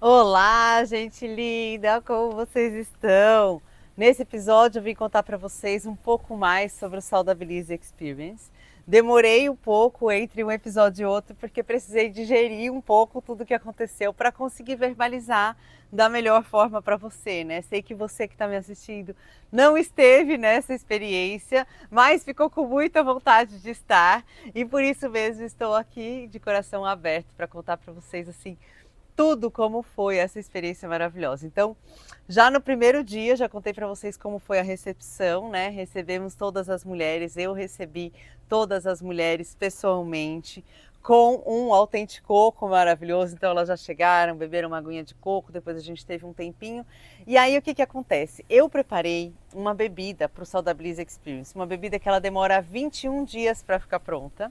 Olá, gente linda, como vocês estão? Nesse episódio eu vim contar para vocês um pouco mais sobre o Saudabilize Experience. Demorei um pouco entre um episódio e outro porque precisei digerir um pouco tudo o que aconteceu para conseguir verbalizar da melhor forma para você, né? Sei que você que está me assistindo não esteve nessa experiência, mas ficou com muita vontade de estar e por isso mesmo estou aqui de coração aberto para contar para vocês assim tudo como foi essa experiência maravilhosa. Então, já no primeiro dia, já contei para vocês como foi a recepção, né? Recebemos todas as mulheres, eu recebi todas as mulheres pessoalmente, com um autêntico coco maravilhoso. Então, elas já chegaram, beberam uma aguinha de coco, depois a gente teve um tempinho. E aí, o que acontece? Eu preparei uma bebida para o Saudabilize Experience, uma bebida que ela demora 21 dias para ficar pronta.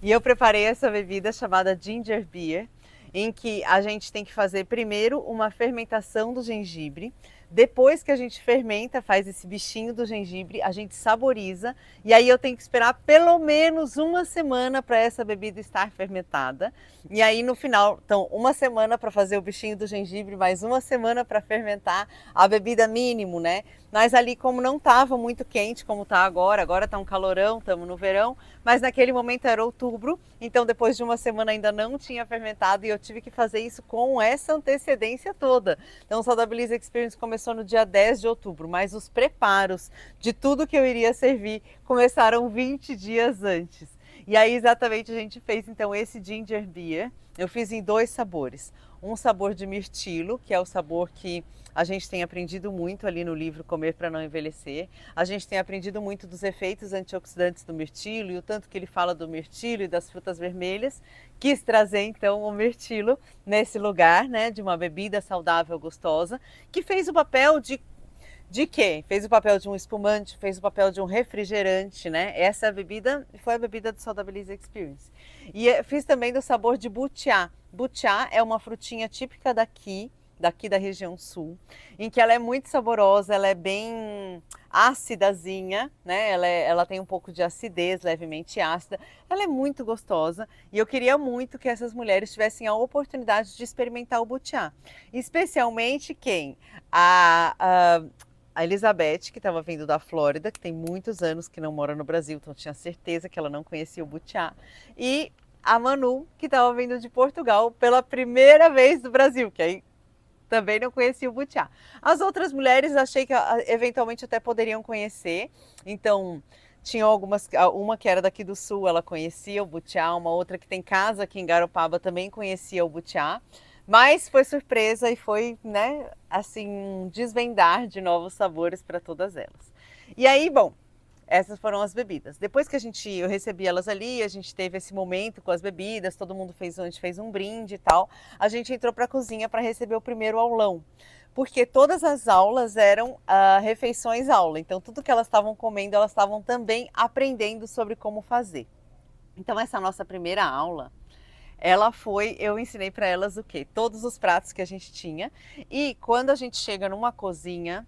E eu preparei essa bebida chamada Ginger Beer, em que a gente tem que fazer primeiro uma fermentação do gengibre. Depois que a gente fermenta, faz esse bichinho do gengibre, a gente saboriza e aí eu tenho que esperar pelo menos uma semana para essa bebida estar fermentada. E aí no final, então, uma semana para fazer o bichinho do gengibre, mais uma semana para fermentar a bebida mínimo, né? Mas ali como não estava muito quente como está agora está um calorão, estamos no verão, mas naquele momento era outubro, então depois de uma semana ainda não tinha fermentado e eu tive que fazer isso com essa antecedência toda. Então o Saudabilize Experience começou no dia 10 de outubro, mas os preparos de tudo que eu iria servir começaram 20 dias antes. E aí exatamente a gente fez então esse Ginger Beer. Eu fiz em dois sabores. Um sabor de mirtilo, que é o sabor que a gente tem aprendido muito ali no livro Comer para Não Envelhecer. A gente tem aprendido muito dos efeitos antioxidantes do mirtilo e o tanto que ele fala do mirtilo e das frutas vermelhas. Quis trazer então o mirtilo nesse lugar, né, de uma bebida saudável, gostosa, que fez o papel de quê? Fez o papel de um espumante, fez o papel de um refrigerante, né? Essa bebida foi a bebida do Saudabilize Experience. E fiz também do sabor de butiá. Butiá é uma frutinha típica daqui da região sul, em que ela é muito saborosa, ela é bem ácidazinha, né? Ela tem um pouco de acidez, levemente ácida. Ela é muito gostosa e eu queria muito que essas mulheres tivessem a oportunidade de experimentar o butiá. Especialmente quem? A Elizabeth, que estava vindo da Flórida, que tem muitos anos que não mora no Brasil, então tinha certeza que ela não conhecia o butiá. E a Manu, que estava vindo de Portugal pela primeira vez do Brasil, que aí também não conhecia o butiá. As outras mulheres achei que eventualmente até poderiam conhecer, então tinham algumas, uma que era daqui do sul, ela conhecia o butiá, uma outra que tem casa aqui em Garopaba também conhecia o butiá. Mas foi surpresa e foi, né, assim, um desvendar de novos sabores para todas elas. E aí, bom, essas foram as bebidas. Depois que eu recebi elas ali, a gente teve esse momento com as bebidas, todo mundo fez, a gente fez um brinde e tal. A gente entrou para a cozinha para receber o primeiro aulão, porque todas as aulas eram refeições aula. Então tudo que elas estavam comendo, elas estavam também aprendendo sobre como fazer. Então essa nossa primeira aula, eu ensinei para elas o quê? Todos os pratos que a gente tinha. E quando a gente chega numa cozinha,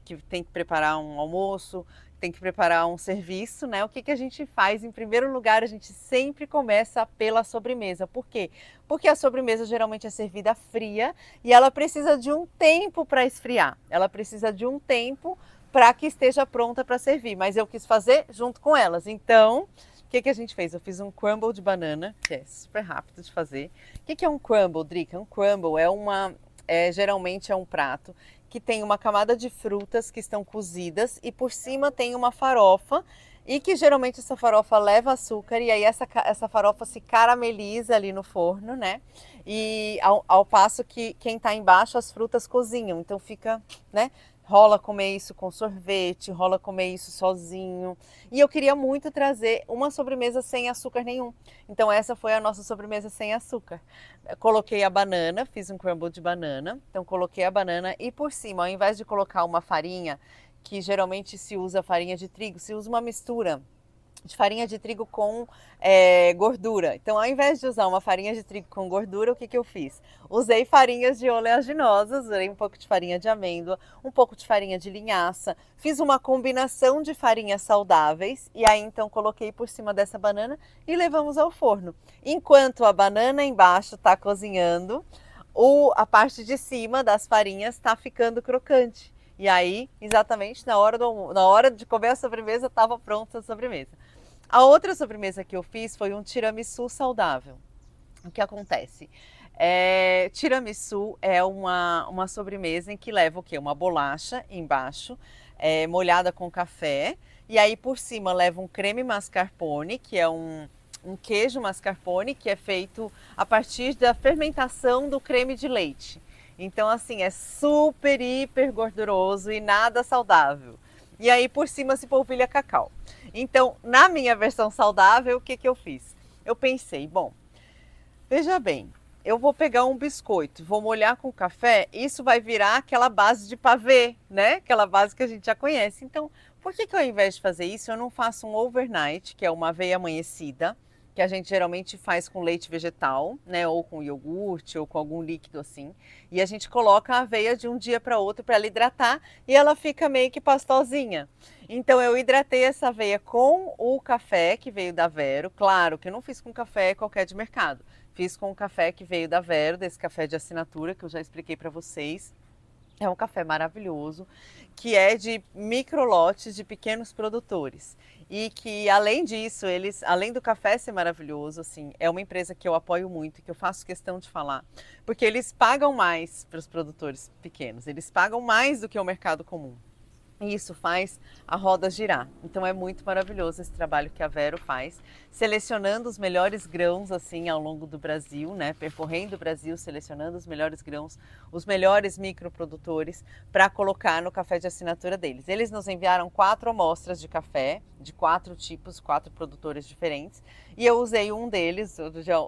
que tem que preparar um almoço, tem que preparar um serviço, né? O que que a gente faz? Em primeiro lugar, a gente sempre começa pela sobremesa. Por quê? Porque a sobremesa geralmente é servida fria e ela precisa de um tempo para esfriar. Ela precisa de um tempo para que esteja pronta para servir. Mas eu quis fazer junto com elas. Então, o que que a gente fez? Eu fiz um crumble de banana, que é super rápido de fazer. O que que é um crumble, Drica? Um crumble geralmente é um prato que tem uma camada de frutas que estão cozidas e por cima tem uma farofa e que geralmente essa farofa leva açúcar e aí essa farofa se carameliza ali no forno, né? E ao passo que quem está embaixo as frutas cozinham, então fica, né? Rola comer isso com sorvete, rola comer isso sozinho. E eu queria muito trazer uma sobremesa sem açúcar nenhum. Então essa foi a nossa sobremesa sem açúcar. Eu coloquei a banana, fiz um crumble de banana. Então coloquei a banana e por cima, ao invés de colocar uma farinha, que geralmente se usa farinha de trigo, se usa uma mistura de farinha de trigo com gordura. Então, ao invés de usar uma farinha de trigo com gordura, o que que eu fiz? Usei farinhas de oleaginosas, usei um pouco de farinha de amêndoa, um pouco de farinha de linhaça, fiz uma combinação de farinhas saudáveis e aí então coloquei por cima dessa banana e levamos ao forno. Enquanto a banana embaixo está cozinhando, a parte de cima das farinhas está ficando crocante. E aí, exatamente na hora de comer a sobremesa, estava pronta a sobremesa. A outra sobremesa que eu fiz foi um tiramisu saudável. O que acontece? Tiramisu é uma sobremesa em que leva o quê? Uma bolacha embaixo, molhada com café, e aí por cima leva um creme mascarpone, que é um queijo mascarpone, que é feito a partir da fermentação do creme de leite. Então, assim, é super, hiper gorduroso e nada saudável. E aí por cima se polvilha cacau. Então, na minha versão saudável, o que que eu fiz? Eu pensei, bom, veja bem, eu vou pegar um biscoito, vou molhar com café, isso vai virar aquela base de pavê, né? Aquela base que a gente já conhece. Então, por que que ao invés de fazer isso, eu não faço um overnight, que é uma aveia amanhecida, que a gente geralmente faz com leite vegetal, né? Ou com iogurte, ou com algum líquido assim. E a gente coloca a aveia de um dia para outro para ela hidratar e ela fica meio que pastosinha. Então eu hidratei essa aveia com o café que veio da Vero. Claro que eu não fiz com café qualquer de mercado. Fiz com o café que veio da Vero, desse café de assinatura que eu já expliquei para vocês. É um café maravilhoso, que é de microlotes de pequenos produtores. E que, além disso, além do café ser maravilhoso, assim, é uma empresa que eu apoio muito, que eu faço questão de falar, porque eles pagam mais para os produtores pequenos, eles pagam mais do que o mercado comum. E isso faz a roda girar. Então é muito maravilhoso esse trabalho que a Vero faz, selecionando os melhores grãos assim ao longo do Brasil, né? Percorrendo o Brasil, selecionando os melhores grãos, os melhores microprodutores para colocar no café de assinatura deles. Eles nos enviaram 4 amostras de café, de 4 tipos, 4 produtores diferentes, e eu usei um deles,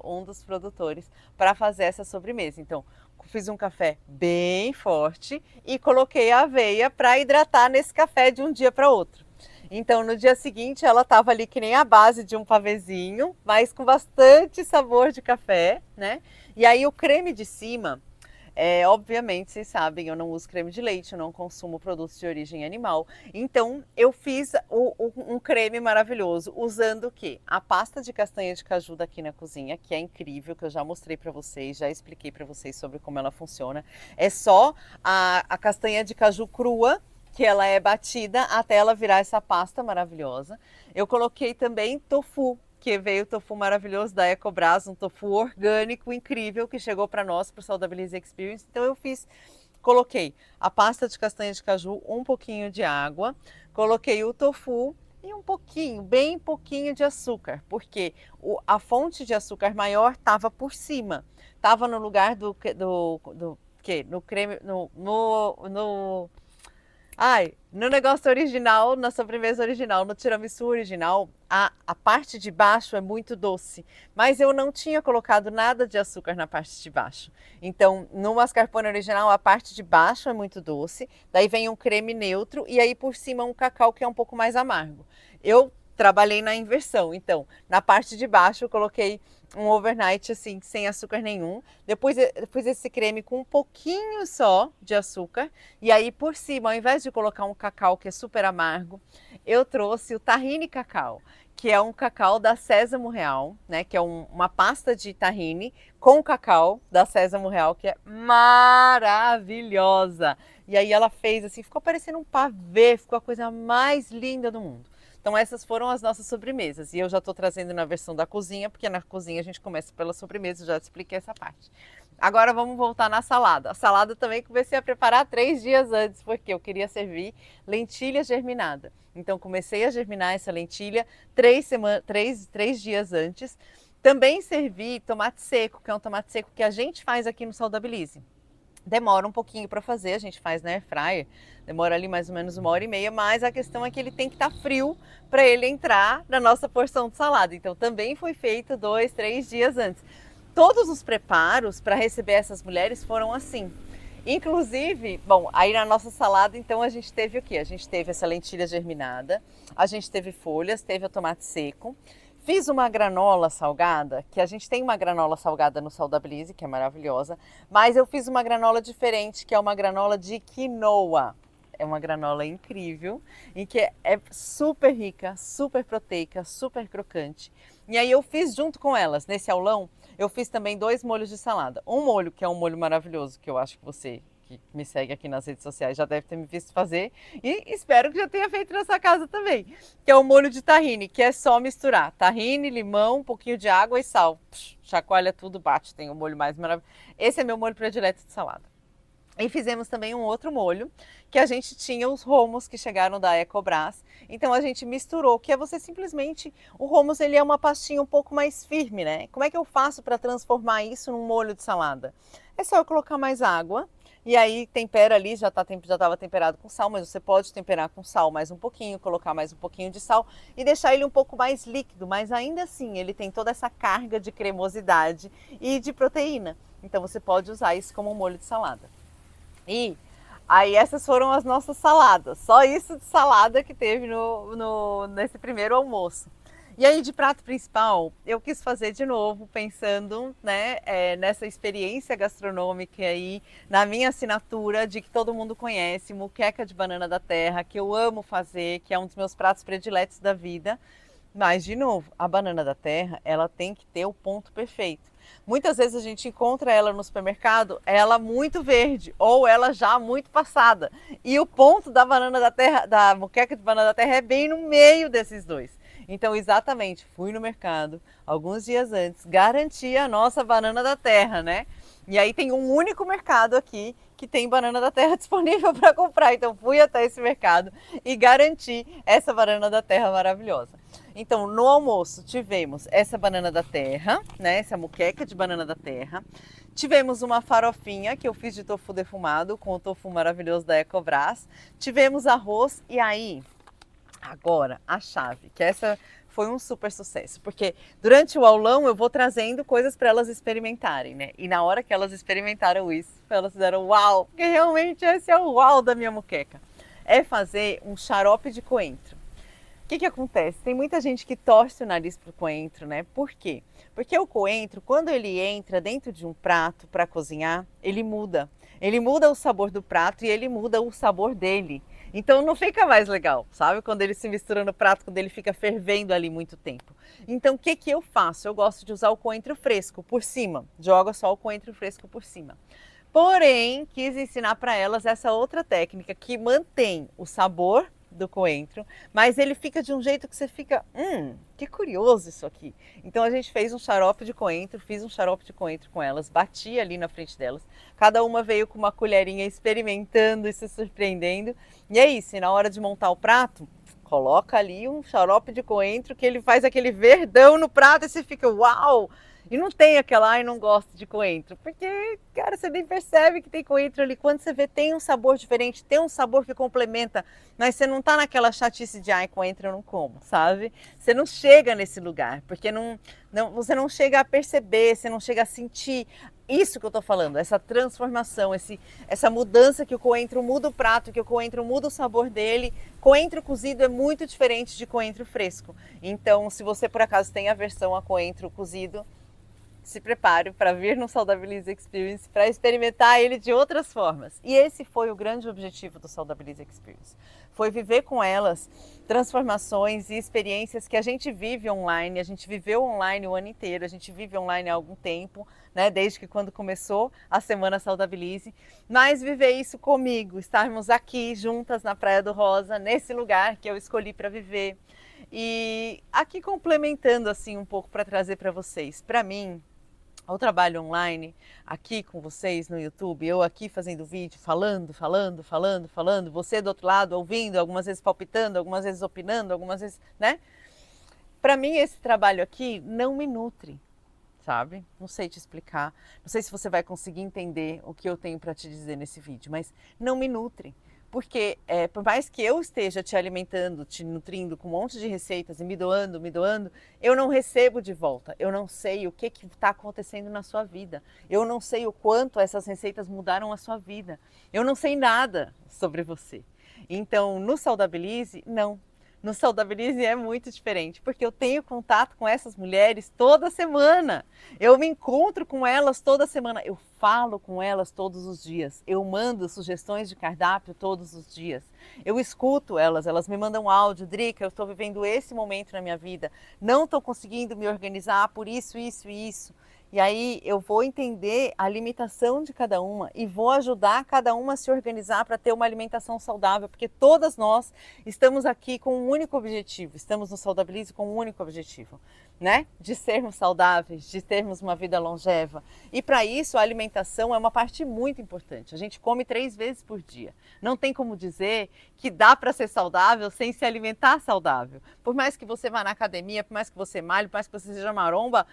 um dos produtores, para fazer essa sobremesa. Então, fiz um café bem forte e coloquei a aveia para hidratar nesse café de um dia para outro. Então, no dia seguinte, ela estava ali que nem a base de um pavezinho, mas com bastante sabor de café, né? E aí o creme de cima, obviamente, vocês sabem, eu não uso creme de leite, eu não consumo produtos de origem animal. Então, eu fiz um creme maravilhoso usando o quê? A pasta de castanha de caju daqui na cozinha, que é incrível, que eu já mostrei para vocês, já expliquei para vocês sobre como ela funciona. É só a castanha de caju crua, que ela é batida até ela virar essa pasta maravilhosa. Eu coloquei também tofu, que veio o tofu maravilhoso da Ecobras, um tofu orgânico incrível que chegou para nós, para o Saudabilize Experience. Então eu coloquei a pasta de castanha de caju, um pouquinho de água, coloquei o tofu e um pouquinho, bem pouquinho de açúcar, porque a fonte de açúcar maior estava por cima, estava no lugar do que no creme, no negócio original, na sobremesa original, no tiramisu original, a parte de baixo é muito doce, mas eu não tinha colocado nada de açúcar na parte de baixo. Então, no mascarpone original, a parte de baixo é muito doce, daí vem um creme neutro e aí por cima um cacau que é um pouco mais amargo. Eu trabalhei na inversão, então, na parte de baixo eu coloquei um overnight assim, sem açúcar nenhum. Depois eu fiz esse creme com um pouquinho só de açúcar. E aí por cima, ao invés de colocar um cacau que é super amargo, eu trouxe o tahine cacau, que é um cacau da Sésamo Real, né? Que é uma pasta de tahine com cacau da Sésamo Real, que é maravilhosa. E aí ela fez assim, ficou parecendo um pavê, ficou a coisa mais linda do mundo. Então essas foram as nossas sobremesas e eu já estou trazendo na versão da cozinha, porque na cozinha a gente começa pela sobremesa, eu já expliquei essa parte. Agora vamos voltar na salada. A salada também comecei a preparar 3 dias antes, porque eu queria servir lentilha germinada. Então comecei a germinar essa lentilha 3 dias antes. Também servi tomate seco, que é um tomate seco que a gente faz aqui no Saudabilize. Demora um pouquinho para fazer, a gente faz na air fryer, demora ali mais ou menos 1h30, mas a questão é que ele tem que estar frio para ele entrar na nossa porção de salada. Então também foi feito 2, 3 dias antes. Todos os preparos para receber essas mulheres foram assim. Inclusive, bom, aí na nossa salada então a gente teve o quê? A gente teve essa lentilha germinada, a gente teve folhas, teve o tomate seco. Fiz uma granola salgada, que a gente tem uma granola salgada no Saudabilize, que é maravilhosa, mas eu fiz uma granola diferente, que é uma granola de quinoa. É uma granola incrível, em que é super rica, super proteica, super crocante. E aí eu fiz junto com elas, nesse aulão, Eu fiz também 2 molhos de salada. Um molho que é um molho maravilhoso, que eu acho que você que me segue aqui nas redes sociais já deve ter me visto fazer e espero que já tenha feito na sua casa também, que é o molho de tahine, que é só misturar tahine, limão, um pouquinho de água e sal. Chacoalha tudo, bate, tem o molho mais maravilhoso. Esse é meu molho predileto de salada. E fizemos também um outro molho, que a gente tinha os romos que chegaram da Ecobras. Então a gente misturou, que é você simplesmente... O romos, ele é uma pastinha um pouco mais firme, né? Como é que eu faço para transformar isso num molho de salada? É só eu colocar mais água, e aí tempera ali, já estava temperado com sal, mas você pode temperar com sal mais um pouquinho, colocar mais um pouquinho de sal e deixar ele um pouco mais líquido, mas ainda assim ele tem toda essa carga de cremosidade e de proteína. Então você pode usar isso como um molho de salada. E aí essas foram as nossas saladas, só isso de salada que teve nesse primeiro almoço. E aí de prato principal, eu quis fazer de novo, pensando, né, nessa experiência gastronômica aí, na minha assinatura de que todo mundo conhece, moqueca de banana da terra, que eu amo fazer, que é um dos meus pratos prediletos da vida. Mas, de novo, a banana da terra, ela tem que ter o ponto perfeito. Muitas vezes a gente encontra ela no supermercado, ela muito verde ou ela já muito passada. E o ponto da banana da terra, da moqueca de banana da terra é bem no meio desses dois. Então, exatamente, fui no mercado alguns dias antes, garanti a nossa banana da terra, né? E aí tem um único mercado aqui que tem banana da terra disponível para comprar. Então, fui até esse mercado e garanti essa banana da terra maravilhosa. Então, no almoço tivemos essa banana da terra, né? Essa moqueca de banana da terra. Tivemos uma farofinha que eu fiz de tofu defumado com o tofu maravilhoso da Ecobras. Tivemos arroz e aí, agora, a chave, que essa foi um super sucesso, porque durante o aulão eu vou trazendo coisas para elas experimentarem, né? E na hora que elas experimentaram isso, elas fizeram uau, porque realmente esse é o uau da minha moqueca. É fazer um xarope de coentro. O que acontece? Tem muita gente que torce o nariz pro coentro, né? Por quê? Porque o coentro, quando ele entra dentro de um prato para cozinhar, ele muda. Ele muda o sabor do prato e ele muda o sabor dele. Então não fica mais legal, sabe? Quando ele se mistura no prato, quando ele fica fervendo ali muito tempo. Então o que eu faço? Eu gosto de usar o coentro fresco por cima. Jogo só o coentro fresco por cima. Porém, quis ensinar para elas essa outra técnica que mantém o sabor do coentro, mas ele fica de um jeito que você fica, que curioso isso aqui. Então a gente fez um xarope de coentro, fiz um xarope de coentro com elas, bati ali na frente delas, cada uma veio com uma colherinha experimentando e se surpreendendo. E é isso, e na hora de montar o prato, coloca ali um xarope de coentro que ele faz aquele verdão no prato e você fica, uau! E não tem aquela, ai, não gosto de coentro, porque, cara, você nem percebe que tem coentro ali. Quando você vê, tem um sabor diferente, tem um sabor que complementa, mas você não tá naquela chatice de, ai, coentro eu não como, sabe? Você não chega nesse lugar, porque você não chega a perceber, você não chega a sentir isso que eu tô falando, essa transformação, essa mudança que o coentro muda o prato, que o coentro muda o sabor dele. Coentro cozido é muito diferente de coentro fresco. Então, se você por acaso tem aversão a coentro cozido, se prepare para vir no Saudabilize Experience para experimentar ele de outras formas. E esse foi o grande objetivo do Saudabilize Experience. Foi viver com elas transformações e experiências que a gente vive online, a gente viveu online o ano inteiro, a gente vive online há algum tempo, né, desde que quando começou a Semana Saudabilize, mas viver isso comigo, estarmos aqui juntas na Praia do Rosa, nesse lugar que eu escolhi para viver. E aqui complementando assim um pouco para trazer para vocês, para mim, o trabalho online, aqui com vocês no YouTube, eu aqui fazendo vídeo, falando, você do outro lado ouvindo, algumas vezes palpitando, algumas vezes opinando, algumas vezes, né? Para mim esse trabalho aqui não me nutre, sabe? Não sei te explicar, não sei se você vai conseguir entender o que eu tenho para te dizer nesse vídeo, mas não me nutre. Porque por mais que eu esteja te alimentando, te nutrindo com um monte de receitas e me doando, eu não recebo de volta. Eu não sei o que está acontecendo na sua vida. Eu não sei o quanto essas receitas mudaram a sua vida. Eu não sei nada sobre você. Então, no Saudabilize, não. No Saudabilize é muito diferente, porque eu tenho contato com essas mulheres toda semana. Eu me encontro com elas toda semana. Eu falo com elas todos os dias. Eu mando sugestões de cardápio todos os dias. Eu escuto elas, elas me mandam áudio. Drica, eu estou vivendo esse momento na minha vida. Não estou conseguindo me organizar por isso, isso e isso. E aí eu vou entender a limitação de cada uma e vou ajudar cada uma a se organizar para ter uma alimentação saudável, porque todas nós estamos aqui com um único objetivo, estamos no Saudabilize com um único objetivo, né? De sermos saudáveis, de termos uma vida longeva. E para isso a alimentação é uma parte muito importante. A gente come 3 vezes por dia. Não tem como dizer que dá para ser saudável sem se alimentar saudável. Por mais que você vá na academia, por mais que você malhe, por mais que você seja maromba,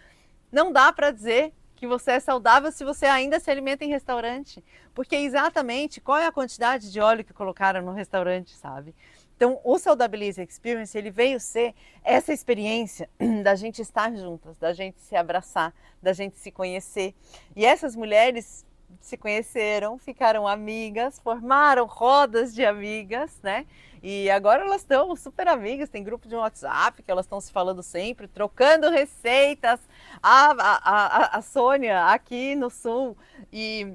não dá para dizer que você é saudável se você ainda se alimenta em restaurante, porque exatamente qual é a quantidade de óleo que colocaram no restaurante, sabe? Então, o Saudabilize Experience, ele veio ser essa experiência da gente estar juntas, da gente se abraçar, da gente se conhecer. E essas mulheres se conheceram, ficaram amigas, formaram rodas de amigas, né? E agora elas estão super amigas, tem grupo de WhatsApp que elas estão se falando sempre, trocando receitas. A Sônia aqui no Sul e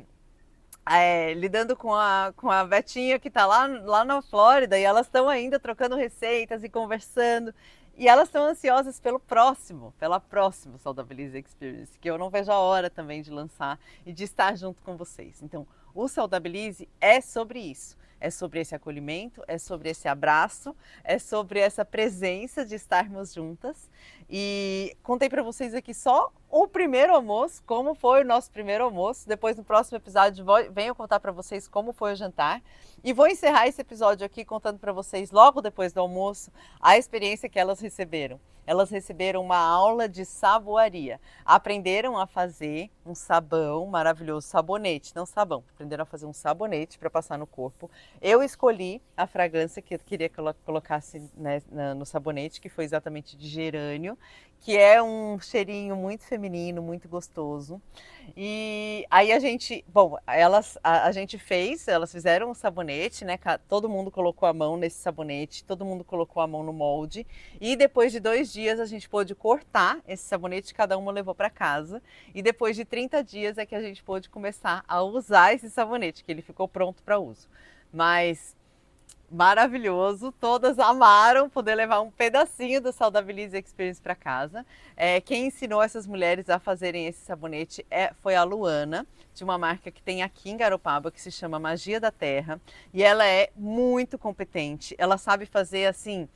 lidando com a Betinha que está lá na Flórida, e elas estão ainda trocando receitas e conversando. E elas estão ansiosas pela próxima Saudabilize Experience, que eu não vejo a hora também de lançar e de estar junto com vocês. Então, o Saudabilize é sobre isso. É sobre esse acolhimento, é sobre esse abraço, é sobre essa presença de estarmos juntas. E contei para vocês aqui só o primeiro almoço, como foi o nosso primeiro almoço. Depois, no próximo episódio, venho contar para vocês como foi o jantar. E vou encerrar esse episódio aqui contando para vocês, logo depois do almoço, a experiência que elas receberam. Elas receberam uma aula de saboaria. Aprenderam a fazer um sabão maravilhoso, sabonete, não sabão. Aprenderam a fazer um sabonete para passar no corpo. Eu escolhi a fragrância que eu queria que ela colocasse, né, no sabonete, que foi exatamente de gerânio, que é um cheirinho muito feminino, muito gostoso. E aí a gente elas fizeram um sabonete, né? Todo mundo colocou a mão nesse sabonete, todo mundo colocou a mão no molde. E depois de 2 dias a gente pôde cortar esse sabonete, cada uma levou para casa. E depois de 30 dias é que a gente pôde começar a usar esse sabonete, que ele ficou pronto para uso. Mas maravilhoso, todas amaram poder levar um pedacinho do Saudabilize Experience para casa. Quem ensinou essas mulheres a fazerem esse sabonete foi a Luana, de uma marca que tem aqui em Garopaba, que se chama Magia da Terra, e ela é muito competente, ela sabe fazer assim,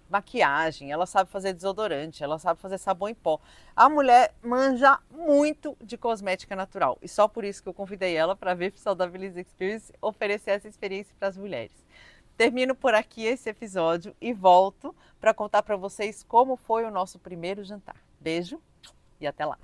maquiagem, ela sabe fazer desodorante, ela sabe fazer sabão em pó. A mulher manja muito de cosmética natural e só por isso que eu convidei ela para vir para o Saudabilize Experience oferecer essa experiência para as mulheres. Termino por aqui esse episódio e volto para contar para vocês como foi o nosso primeiro jantar. Beijo e até lá!